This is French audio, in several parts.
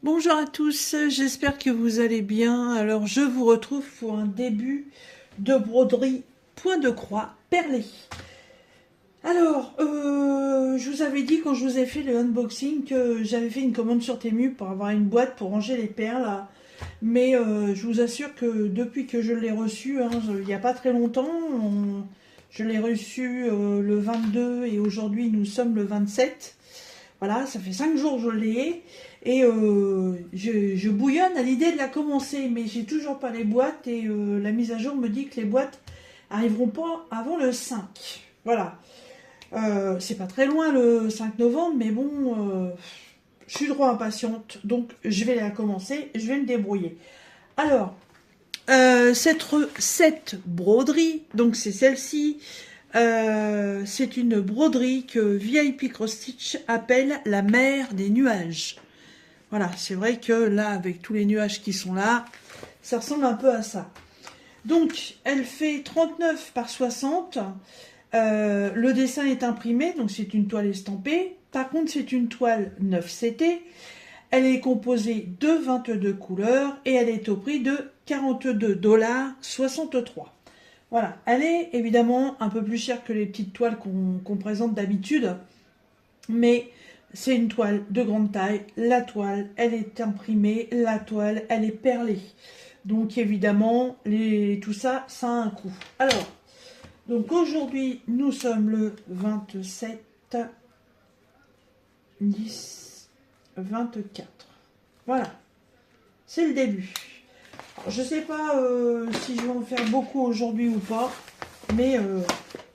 Bonjour à tous, j'espère que vous allez bien. Alors je vous retrouve pour un début de broderie point de croix perlé. Alors, je vous avais dit quand je vous ai fait le unboxing que j'avais fait une commande sur Temu pour avoir une boîte pour ranger les perles. Mais je vous assure que depuis que je l'ai reçu, il n'y a pas très longtemps, je l'ai reçu le 22 et aujourd'hui nous sommes le 27. Voilà, ça fait 5 jours que je l'ai et je bouillonne à l'idée de la commencer, mais j'ai toujours pas les boîtes et la mise à jour me dit que les boîtes arriveront pas avant le 5. Voilà, c'est pas très loin le 5 novembre, mais bon, je suis trop impatiente, donc je vais la commencer, je vais me débrouiller. Alors, cette broderie, donc c'est celle-ci. C'est une broderie que VIP Cross Stitch appelle la mer des nuages. Voilà, c'est vrai que là, avec tous les nuages qui sont là, ça ressemble un peu à ça. Donc, elle fait 39 par 60. Le dessin est imprimé, donc c'est une toile estampée. Par contre, c'est une toile 9CT. Elle est composée de 22 couleurs et elle est au prix de 42,63 $. Voilà, elle est évidemment un peu plus chère que les petites toiles qu'on présente d'habitude, mais c'est une toile de grande taille. La toile, elle est imprimée, la toile, elle est perlée. Donc évidemment, tout ça, ça a un coût. Alors, donc aujourd'hui, nous sommes le 27 10 24. Voilà, c'est le début. Alors, je sais pas si je vais en faire beaucoup aujourd'hui ou pas, mais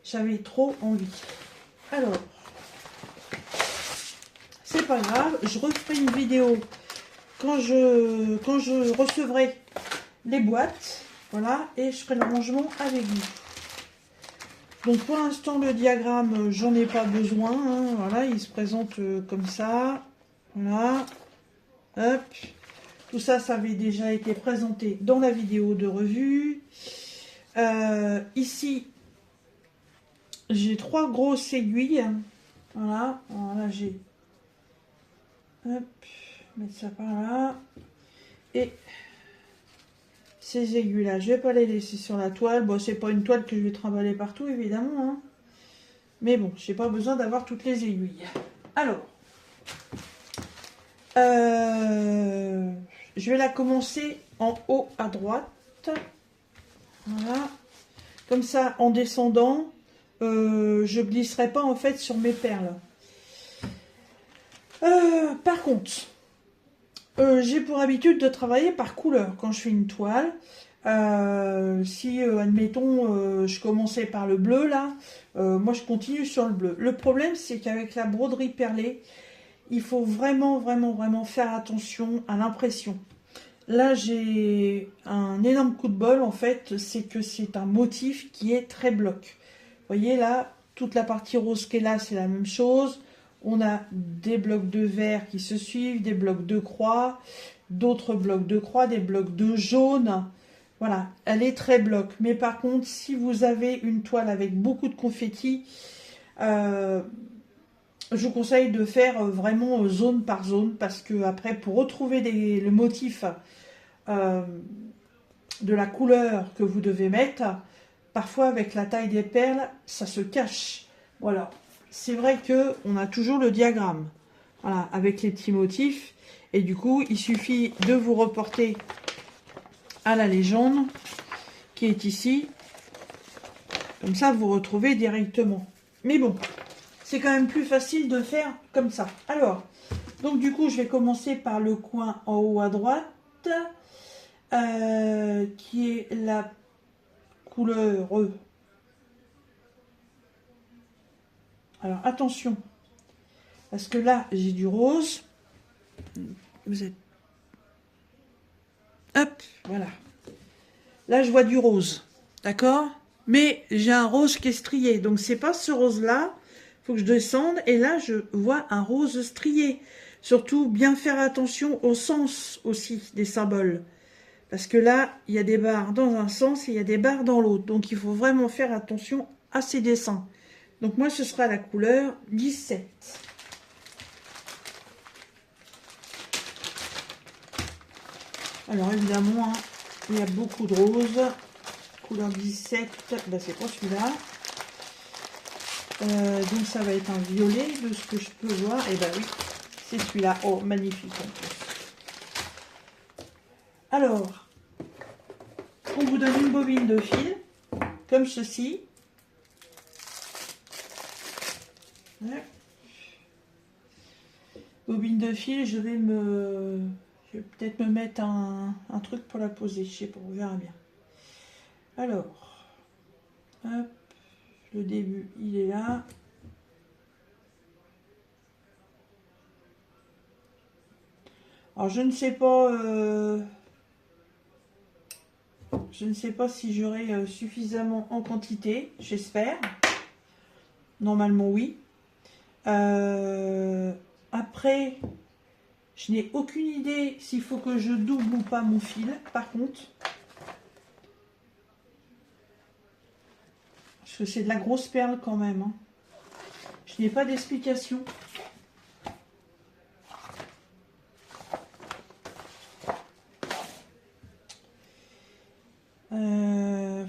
j'avais trop envie. Alors, c'est pas grave, je referai une vidéo quand je recevrai les boîtes, voilà, et je ferai le rangement avec vous. Donc pour l'instant, le diagramme, j'en ai pas besoin, hein, voilà, il se présente comme ça, voilà, hop. Tout ça, ça avait déjà été présenté dans la vidéo de revue. Ici, j'ai 3 grosses aiguilles. Voilà, alors là j'ai... Hop, mettre ça par là. Et ces aiguilles-là, je vais pas les laisser sur la toile. Bon, c'est pas une toile que je vais trimballer partout, évidemment, hein. Mais bon, j'ai pas besoin d'avoir toutes les aiguilles. Alors, je vais la commencer en haut à droite. Voilà. Comme ça, en descendant, je glisserai pas en fait sur mes perles. Par contre, j'ai pour habitude de travailler par couleur quand je fais une toile. Si, admettons, je commençais par le bleu, là, moi je continue sur le bleu. Le problème, c'est qu'avec la broderie perlée, il faut vraiment, vraiment, vraiment faire attention à l'impression. Là, j'ai un énorme coup de bol, en fait, c'est que c'est un motif qui est très bloc. Vous voyez là, toute la partie rose qui est là, c'est la même chose. On a des blocs de vert qui se suivent, des blocs de croix, d'autres blocs de croix, des blocs de jaune. Voilà, elle est très bloc. Mais par contre, si vous avez une toile avec beaucoup de confettis, je vous conseille de faire vraiment zone par zone parce que après, pour retrouver le motif de la couleur que vous devez mettre, parfois avec la taille des perles, ça se cache. Voilà, c'est vrai que on a toujours le diagramme, voilà, avec les petits motifs, et du coup, il suffit de vous reporter à la légende qui est ici, comme ça vous retrouvez directement. Mais bon, c'est quand même plus facile de faire comme ça. Alors, donc du coup, je vais commencer par le coin en haut à droite, qui est la couleur. Alors attention, parce que là j'ai du rose. Vous êtes... Hop, voilà. Là je vois du rose, d'accord? Mais j'ai un rose qui est strié, donc c'est pas ce rose-là. Il faut que je descende, et là je vois un rose strié. Surtout bien faire attention au sens aussi des symboles. Parce que là, il y a des barres dans un sens et il y a des barres dans l'autre. Donc, il faut vraiment faire attention à ces dessins. Donc, moi, ce sera la couleur 17. Alors évidemment, hein, il y a beaucoup de roses. Couleur 17, ben, c'est pas celui-là. Donc ça va être un violet de ce que je peux voir. Et ben oui, c'est celui-là. Oh, magnifique en plus. Alors, on vous donne une bobine de fil, comme ceci. Ouais. Bobine de fil, je vais peut-être me mettre un truc pour la poser. Je sais pas, on verra bien. Alors, hop, le début, il est là. Alors, je ne sais pas si j'aurai suffisamment en quantité, j'espère. Normalement, oui. Après, je n'ai aucune idée s'il faut que je double ou pas mon fil, par contre. Parce que c'est de la grosse perle quand même. Hein. Je n'ai pas d'explication. On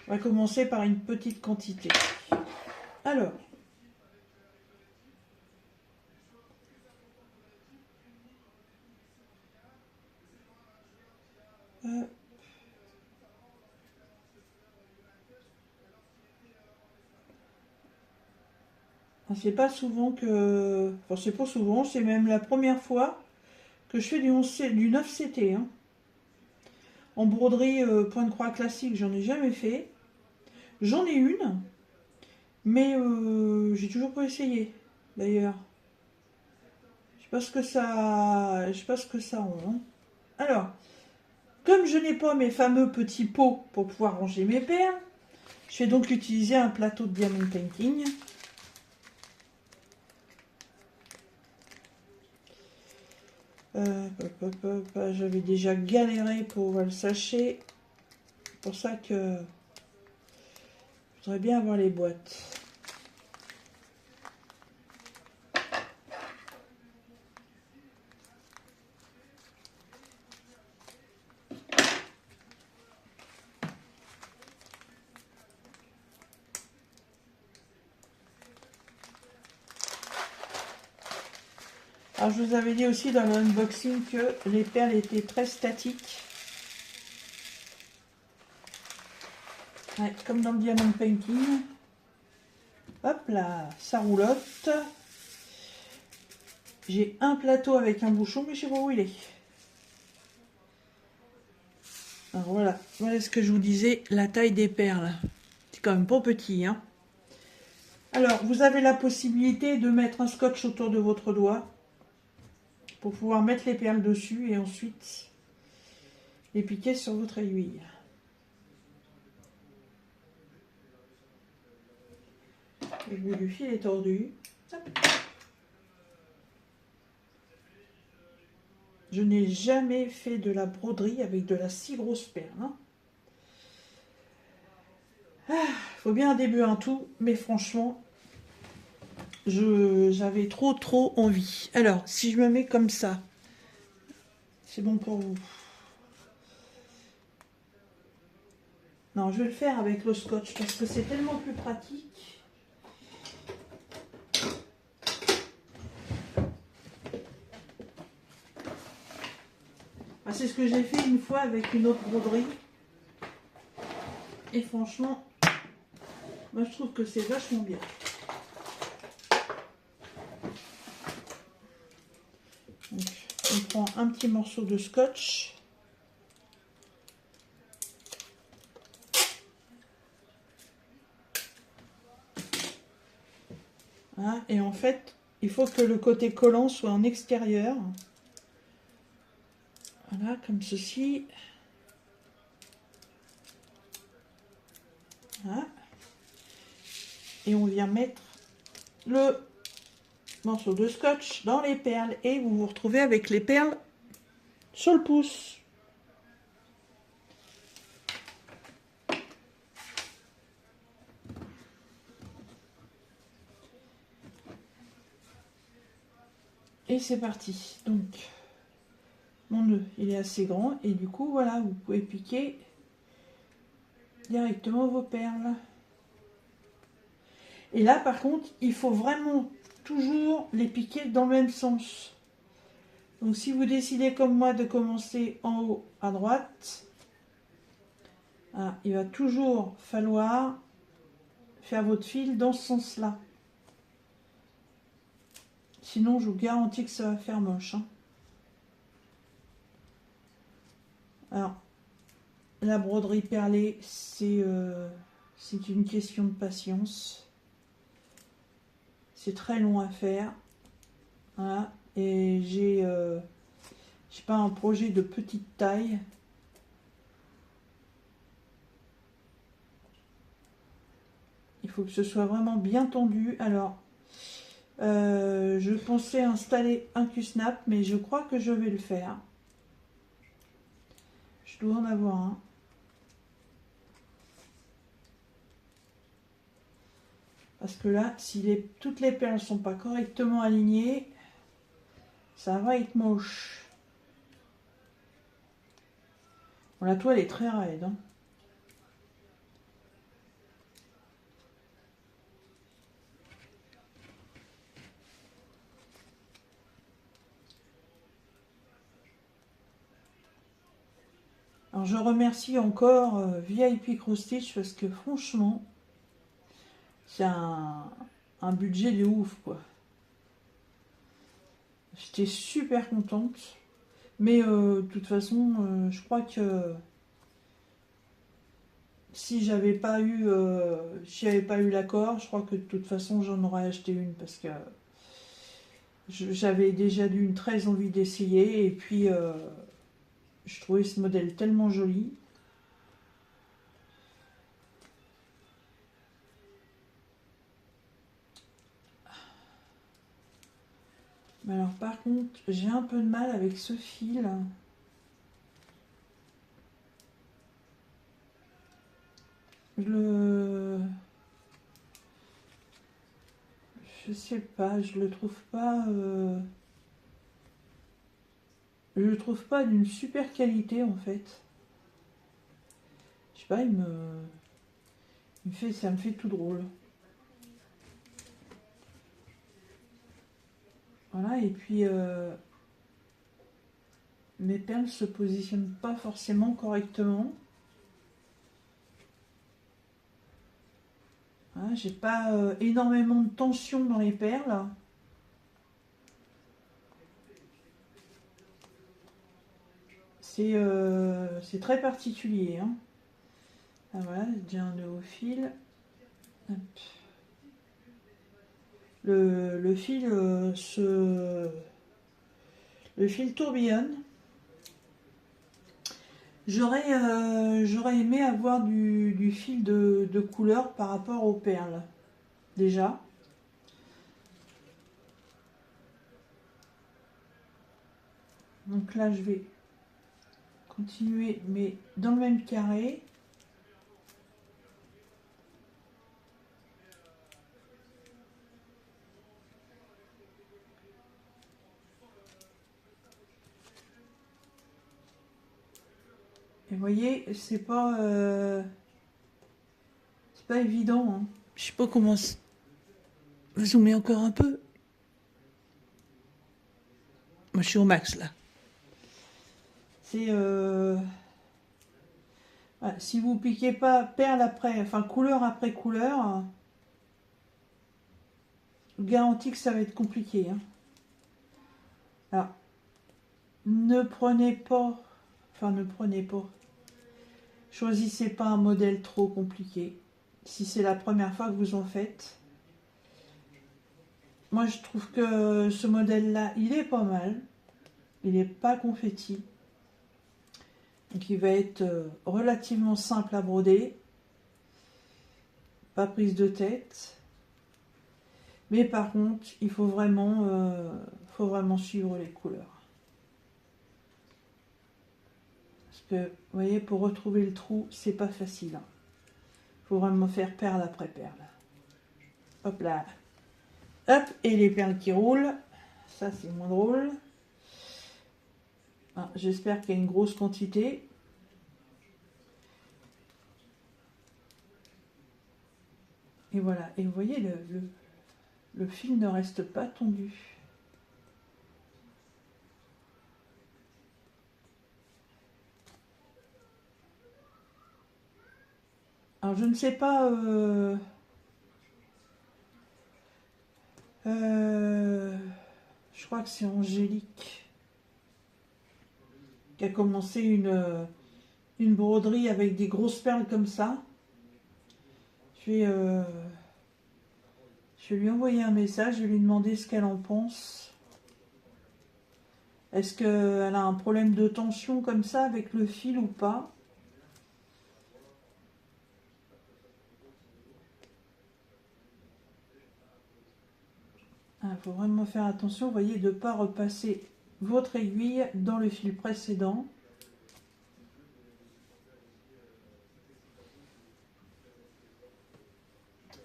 va commencer par une petite quantité. Alors. C'est pas souvent que... Enfin, c'est pas souvent, c'est même la première fois que je fais du 9CT. Hein. En broderie point de croix classique, j'en ai jamais fait. J'en ai une, mais j'ai toujours pas essayé, d'ailleurs. Je sais pas ce que ça... Je sais pas ce que ça rend. Hein. Alors, comme je n'ai pas mes fameux petits pots pour pouvoir ranger mes perles, je vais donc utiliser un plateau de diamond painting. J'avais déjà galéré pour le sachet. C'est pour ça que je voudrais bien avoir les boîtes. Alors je vous avais dit aussi dans l'unboxing que les perles étaient très statiques. Ouais, comme dans le diamond painting. Hop là, ça roulotte. J'ai un plateau avec un bouchon, mais je sais pas où il est. Alors voilà, voilà ce que je vous disais, la taille des perles. C'est quand même pas petit, hein. Alors, vous avez la possibilité de mettre un scotch autour de votre doigt pour pouvoir mettre les perles dessus et ensuite les piquer sur votre aiguille. Le bout du fil est tordu. Hop. Je n'ai jamais fait de la broderie avec de la si grosse perle. Hein. Faut bien un début, un tout, mais franchement, j'avais trop envie. Alors, si je me mets comme ça, c'est bon pour vous. Non, je vais le faire avec le scotch parce que c'est tellement plus pratique. Ah, c'est ce que j'ai fait une fois avec une autre broderie. Et franchement, moi je trouve que c'est vachement bien. Donc, on prend un petit morceau de scotch. Hein, et en fait, il faut que le côté collant soit en extérieur. Voilà, comme ceci. Voilà. Et on vient mettre le morceau de scotch dans les perles. Et vous vous retrouvez avec les perles sur le pouce. Et c'est parti. Donc, mon nœud, il est assez grand. Et du coup, voilà, vous pouvez piquer directement vos perles. Et là, par contre, il faut vraiment toujours les piquer dans le même sens. Donc, si vous décidez comme moi de commencer en haut à droite, hein, il va toujours falloir faire votre fil dans ce sens-là. Sinon, je vous garantis que ça va faire moche. Hein. Alors, la broderie perlée, c'est une question de patience. C'est très long à faire. Voilà. Et j'ai pas un projet de petite taille. Il faut que ce soit vraiment bien tendu. Alors, je pensais installer un Q-snap, mais je crois que je vais le faire. Je dois en avoir un. Parce que là, si toutes les perles ne sont pas correctement alignées, ça va être moche. Bon, la toile est très raide. Hein. Alors je remercie encore VIP Cross Stitch parce que franchement, c'est un budget de ouf quoi. J'étais super contente. Mais de toute façon, je crois que si j'avais pas eu l'accord, je crois que de toute façon j'en aurais acheté une parce que j'avais déjà d'une très envie d'essayer et puis je trouvais ce modèle tellement joli. Mais alors par contre, j'ai un peu de mal avec ce fil. Je sais pas, je le trouve pas. Je le trouve pas d'une super qualité en fait. Je sais pas, ça me fait tout drôle. Voilà, et puis mes perles se positionnent pas forcément correctement. Voilà, j'ai pas énormément de tension dans les perles. C'est très particulier. Hein. Ah, voilà, j'ai un nœud au fil. Hop. Le fil le fil tourbillonne. J'aurais aimé avoir du fil de couleur par rapport aux perles. Déjà. Donc là, je vais continuer, mais dans le même carré. Et vous voyez, c'est pas évident. Hein. Je sais pas comment zoomer encore un peu. Moi, je suis au max là. C'est voilà, si vous piquez pas perle après, enfin couleur après couleur, je vous garantis que ça va être compliqué. Hein. Alors, ne prenez pas, choisissez pas un modèle trop compliqué. Si c'est la première fois que vous en faites, moi je trouve que ce modèle-là, il est pas mal. Il n'est pas confetti. Donc il va être relativement simple à broder. Pas prise de tête. Mais par contre, il faut vraiment suivre les couleurs. Parce que, vous voyez, pour retrouver le trou, c'est pas facile. Il faut vraiment faire perle après perle. Hop là. Hop, et les perles qui roulent. Ça, c'est moins drôle. Ah, j'espère qu'il y a une grosse quantité. Et voilà. Et vous voyez, le fil ne reste pas tendu. Alors, je ne sais pas... je crois que c'est Angélique qui a commencé une broderie avec des grosses perles comme ça. Je vais lui envoyer un message, je vais lui demander ce qu'elle en pense. Est-ce qu'elle a un problème de tension comme ça avec le fil ou pas? Il faut vraiment faire attention, vous voyez, de ne pas repasser votre aiguille dans le fil précédent.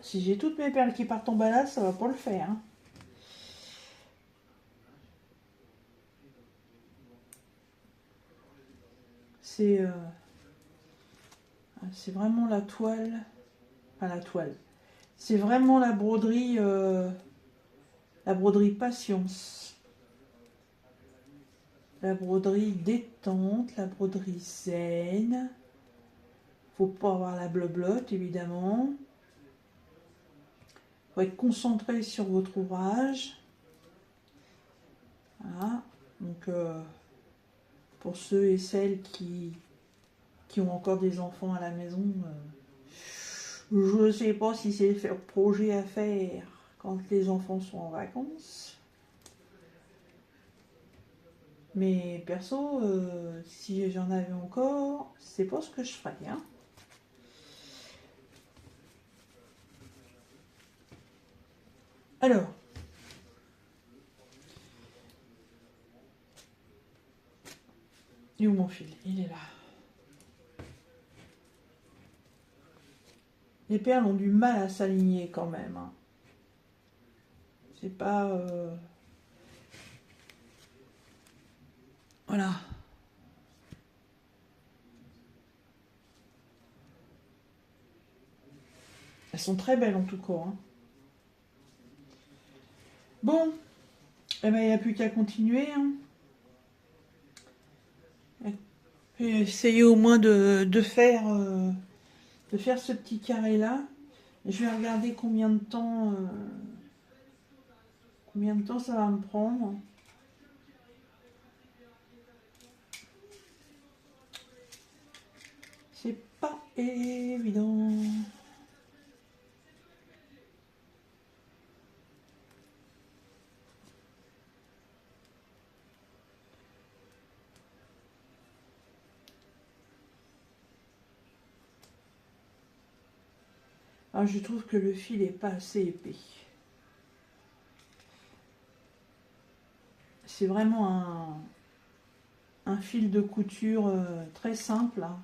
Si j'ai toutes mes perles qui partent en bas là, ça va pas le faire. Hein. C'est vraiment la toile. Enfin, la toile. C'est vraiment la broderie patience. La broderie détente, la broderie zen. Faut pas avoir la bloblotte, évidemment. Faut être concentré sur votre ouvrage. Voilà. Donc, pour ceux et celles qui ont encore des enfants à la maison, je ne sais pas si c'est le projet à faire quand les enfants sont en vacances. Mais perso, si j'en avais encore, c'est pas ce que je ferais. Hein. Alors, il est où mon fil? Il est là. Les perles ont du mal à s'aligner quand même. Hein. C'est pas... Voilà. Elles sont très belles en tout cas. Hein. Bon, eh ben, il n'y a plus qu'à continuer. Hein. Et essayer au moins de faire ce petit carré là. Je vais regarder combien de temps ça va me prendre. C'est pas évident. Alors, je trouve que le fil est pas assez épais. C'est vraiment un fil de couture très simple. Hein.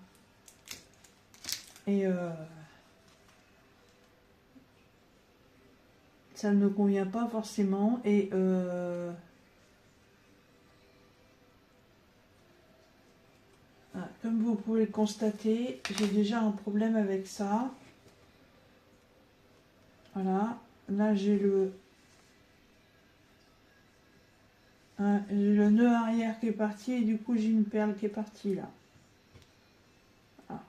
Et ça ne me convient pas forcément. Et comme vous pouvez le constater, j'ai déjà un problème avec ça. Voilà. Là, j'ai le nœud arrière qui est parti et du coup, j'ai une perle qui est partie là. Ah.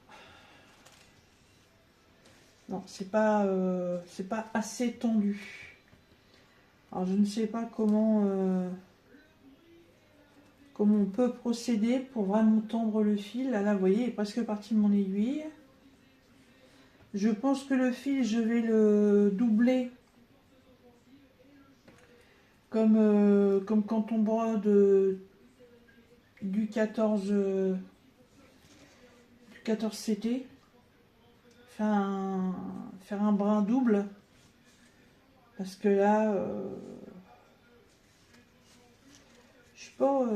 Non, c'est pas assez tendu. Alors, je ne sais pas comment on peut procéder pour vraiment tendre le fil. Là, vous voyez, il est presque parti de mon aiguille. Je pense que le fil, je vais le doubler. Comme quand on brode du 14 CT. Faire un brin double. Parce que là, je suis pas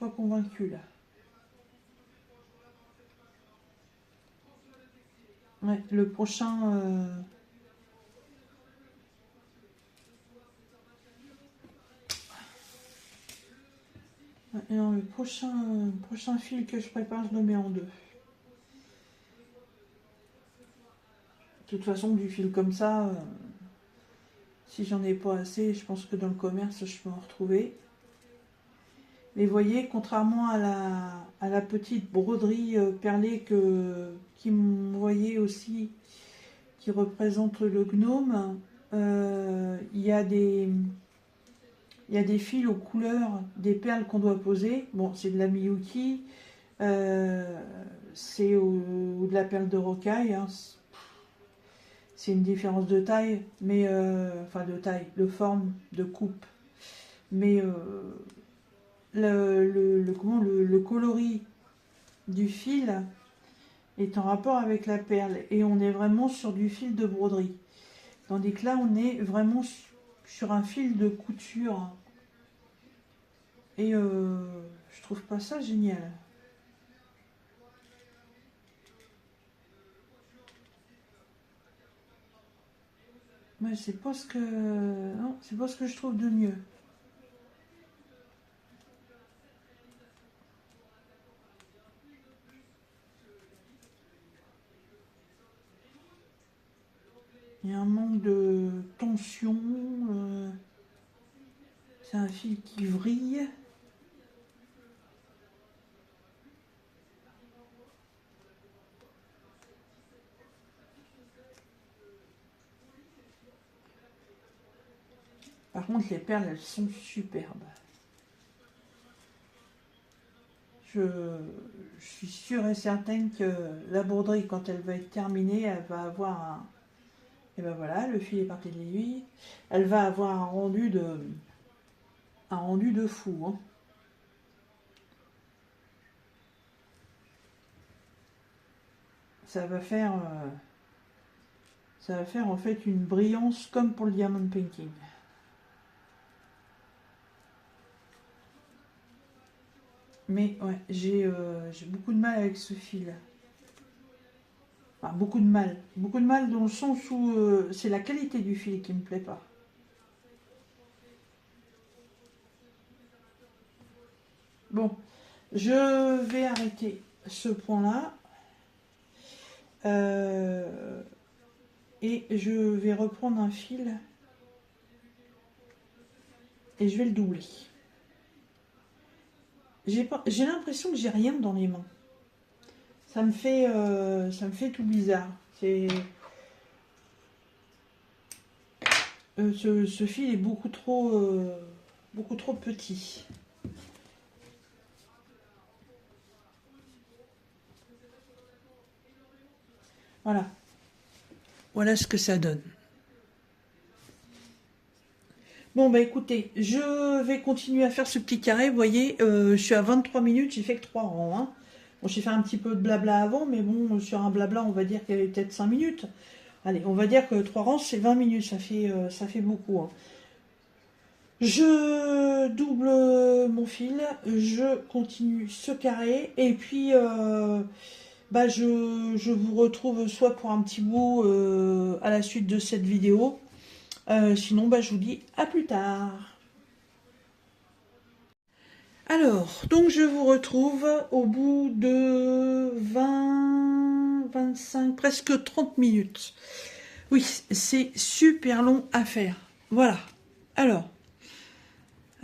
convaincue là. Ouais, le prochain. Et non, le prochain fil que je prépare, je le mets en deux. De toute façon, du fil comme ça, si j'en ai pas assez, je pense que dans le commerce, je peux en retrouver. Mais vous voyez, contrairement à la petite broderie perlée qui m'envoyait aussi, qui représente le gnome, il y a des fils aux couleurs des perles qu'on doit poser. Bon, c'est de la Miyuki, c'est de la perle de rocaille. Hein. C'est une différence de taille, mais enfin de taille, de forme, de coupe. Mais le coloris du fil est en rapport avec la perle et on est vraiment sur du fil de broderie. Tandis que là, on est vraiment sur un fil de couture. Et je trouve pas ça génial. Mais c'est pas ce que... Non, c'est pas ce que je trouve de mieux. Il y a un manque de tension. C'est un fil qui vrille. Par contre, les perles, elles sont superbes. Je suis sûre et certaine que la broderie, quand elle va être terminée, elle va avoir un... Et ben voilà, le fil est parti de l'aiguille. Elle va avoir un rendu de fou. Hein. Ça va faire en fait une brillance comme pour le diamond painting. Mais ouais, j'ai beaucoup de mal avec ce fil. Enfin, beaucoup de mal. Beaucoup de mal dans le sens où c'est la qualité du fil qui me plaît pas. Bon, je vais arrêter ce point-là. Et je vais reprendre un fil. Et je vais le doubler. J'ai l'impression que j'ai rien dans les mains. Ça me fait tout bizarre. C'est ce fil est beaucoup trop petit. Voilà. Voilà ce que ça donne. Bon, bah écoutez, je vais continuer à faire ce petit carré. Vous voyez, je suis à 23 minutes, j'ai fait que 3 rangs. Hein. Bon, j'ai fait un petit peu de blabla avant, mais bon, sur un blabla, on va dire qu'il y avait peut-être 5 minutes. Allez, on va dire que 3 rangs, c'est 20 minutes, ça fait beaucoup. Hein. Je double mon fil, je continue ce carré, et puis bah, je vous retrouve soit pour un petit bout à la suite de cette vidéo, sinon bah, je vous dis à plus tard. Alors, donc je vous retrouve au bout de 20, 25, presque 30 minutes. Oui, c'est super long à faire. Voilà. Alors,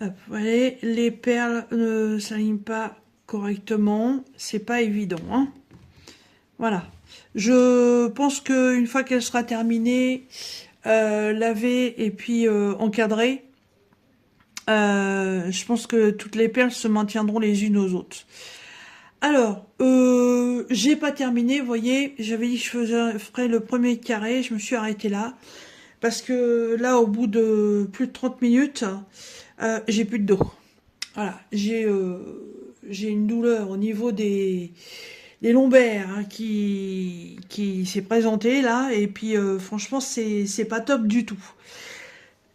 hop, voilà, les perles ne s'alignent pas correctement. C'est pas évident. Hein. Voilà. Je pense qu'une fois qu'elle sera terminée, lavée et puis encadrée, je pense que toutes les perles se maintiendront les unes aux autres. Alors, j'ai pas terminé, vous voyez, j'avais dit que je ferais le premier carré, je me suis arrêtée là, parce que là, au bout de plus de 30 minutes, j'ai plus de dos. Voilà, j'ai une douleur au niveau des lombaires hein, qui s'est présentée là, et puis franchement, c'est pas top du tout.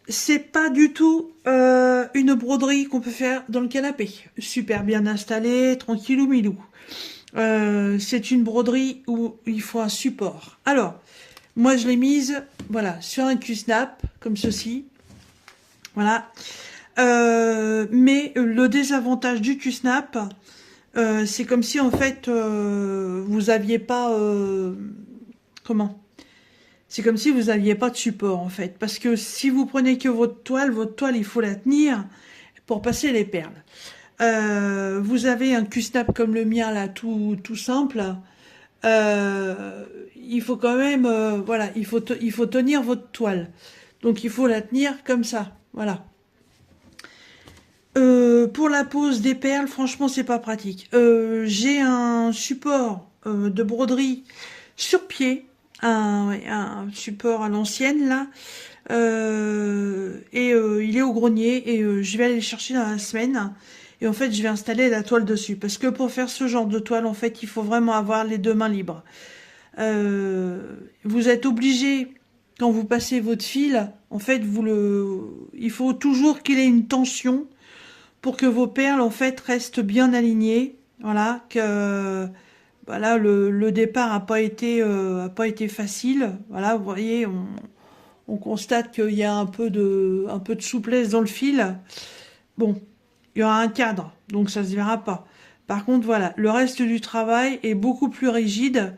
C'est pas du tout une broderie qu'on peut faire dans le canapé. Super bien installée, tranquillou milou. C'est une broderie où il faut un support. Alors, moi je l'ai mise, voilà, sur un Q-snap, comme ceci. Voilà. Mais Mais le désavantage du Q-Snap, c'est comme si en fait vous aviez pas comment? C'est comme si vous aviez pas de support en fait, parce que si vous prenez que votre toile il faut la tenir pour passer les perles. Vous avez un Q-Snap comme le mien là, tout simple. Il faut quand même, voilà, il faut tenir votre toile. Donc il faut la tenir comme ça, voilà. Pour la pose des perles, franchement, c'est pas pratique. J'ai un support de broderie sur pied, ouais, un support à l'ancienne là, il est au grenier et je vais aller le chercher dans la semaine. Et en fait, je vais installer la toile dessus parce que pour faire ce genre de toile, en fait, il faut vraiment avoir les deux mains libres. Vous êtes obligé quand vous passez votre fil, en fait, il faut toujours qu'il ait une tension pour que vos perles en fait restent bien alignées. Voilà, que voilà, le départ a pas été facile. Voilà, vous voyez, on constate qu'il y a un peu de souplesse dans le fil. Bon, il y aura un cadre, donc ça se verra pas. Par contre, voilà, le reste du travail est beaucoup plus rigide,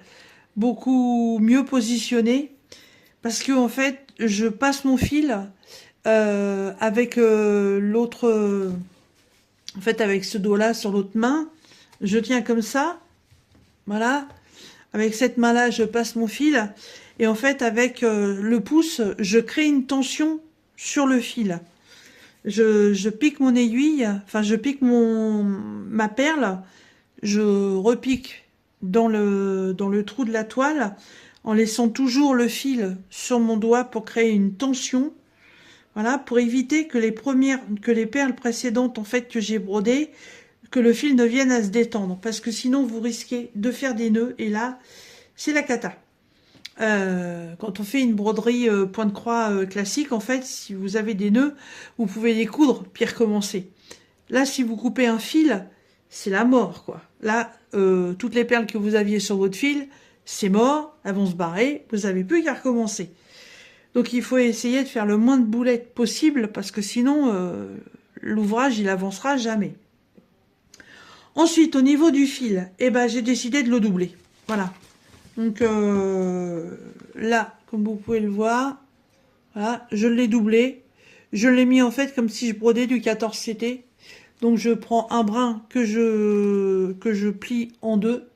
beaucoup mieux positionné, parce que en fait, je passe mon fil avec l'autre. En fait, avec ce dos-là sur l'autre main, je tiens comme ça, voilà. Avec cette main-là, je passe mon fil. Et en fait, avec le pouce, je crée une tension sur le fil. Je pique mon aiguille, enfin, je pique ma perle, je repique dans le trou de la toile, en laissant toujours le fil sur mon doigt pour créer une tension. Voilà, pour éviter que les perles précédentes, en fait, que j'ai brodées, que le fil ne vienne à se détendre. Parce que sinon, vous risquez de faire des nœuds. Et là, c'est la cata. Quand on fait une broderie point de croix classique, en fait, si vous avez des nœuds, vous pouvez les coudre, puis recommencer. Là, si vous coupez un fil, c'est la mort, quoi. Là, toutes les perles que vous aviez sur votre fil, c'est mort, elles vont se barrer, vous n'avez plus qu'à recommencer. Donc il faut essayer de faire le moins de boulettes possible parce que sinon l'ouvrage il avancera jamais. Ensuite au niveau du fil, eh ben, j'ai décidé de le doubler. Voilà. Donc là, comme vous pouvez le voir, voilà, je l'ai doublé. Je l'ai mis en fait comme si je brodais du 14CT. Donc je prends un brin que je plie en deux.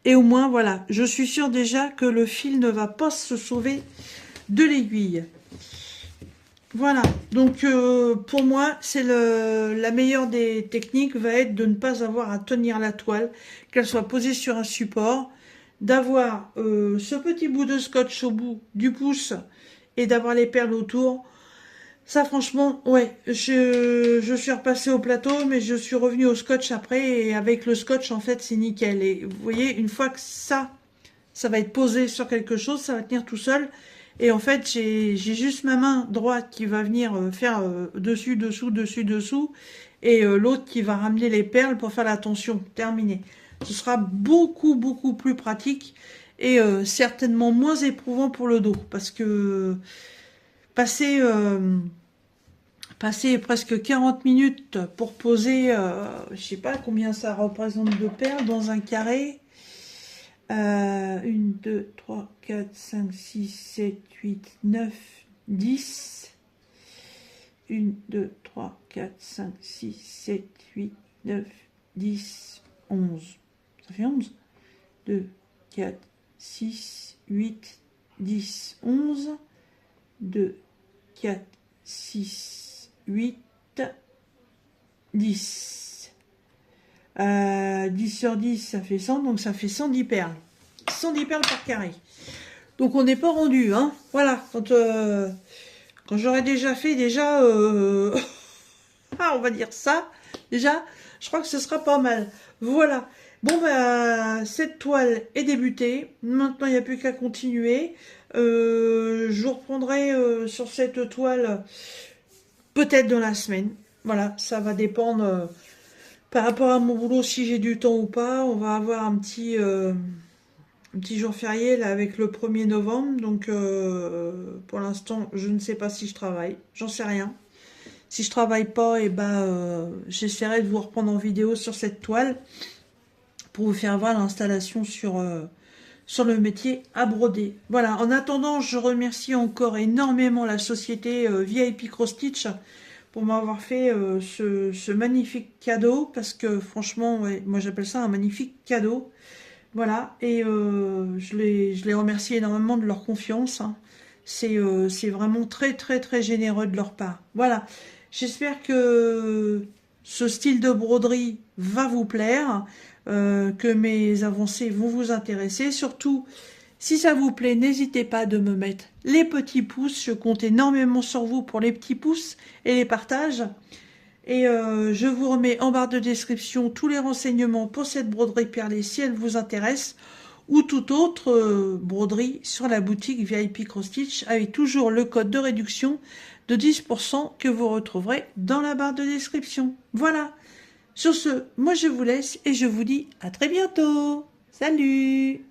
Et au moins voilà, je suis sûre déjà que le fil ne va pas se sauver de l'aiguille. Voilà, donc pour moi, c'est la meilleure des techniques va être de ne pas avoir à tenir la toile, qu'elle soit posée sur un support, d'avoir ce petit bout de scotch au bout du pouce et d'avoir les perles autour. Ça franchement, ouais, je suis repassée au plateau, mais je suis revenue au scotch après, et avec le scotch, en fait, c'est nickel. Et vous voyez, une fois que ça va être posé sur quelque chose, ça va tenir tout seul. Et en fait, j'ai juste ma main droite qui va venir faire dessus, dessous, dessus, dessous. Et l'autre qui va ramener les perles pour faire la tension. Terminé. Ce sera beaucoup, beaucoup plus pratique. Et certainement moins éprouvant pour le dos. Parce que passer presque 40 minutes pour poser, je sais pas combien ça représente de perles dans un carré. 1, 2, 3, 4, 5, 6, 7, 8, 9, 10. 1, 2, 3, 4, 5, 6, 7, 8, 9, 10, 11. Ça fait 11. 2, 4, 6, 8, 10, 11. 2, 4, 6, 8, 10. 10 sur 10, ça fait 100, donc ça fait 110 perles. 110 perles par carré. Donc on n'est pas rendu, hein. Voilà, quand j'aurais déjà fait, ah, on va dire ça, déjà, je crois que ce sera pas mal. Voilà. Bon, bah, cette toile est débutée. Maintenant, il n'y a plus qu'à continuer. Je vous reprendrai sur cette toile peut-être dans la semaine. Voilà, ça va dépendre... par rapport à mon boulot, si j'ai du temps ou pas. On va avoir un petit jour férié là avec le 1er novembre. Donc pour l'instant, je ne sais pas si je travaille. J'en sais rien. Si je travaille pas, et j'essaierai de vous reprendre en vidéo sur cette toile pour vous faire voir l'installation sur le métier à broder. Voilà, en attendant, je remercie encore énormément la société VIP Cross Stitch pour m'avoir fait ce magnifique cadeau, parce que franchement, ouais, moi j'appelle ça un magnifique cadeau. Voilà, et je les remercie énormément de leur confiance, hein. C'est vraiment très très très généreux de leur part. Voilà, j'espère que ce style de broderie va vous plaire, que mes avancées vont vous intéresser. Surtout, si ça vous plaît, n'hésitez pas de me mettre les petits pouces. Je compte énormément sur vous pour les petits pouces et les partages. Et je vous remets en barre de description tous les renseignements pour cette broderie perlée si elle vous intéresse, ou toute autre broderie sur la boutique VIP Cross Stitch, avec toujours le code de réduction de 10% que vous retrouverez dans la barre de description. Voilà. Sur ce, moi je vous laisse et je vous dis à très bientôt. Salut!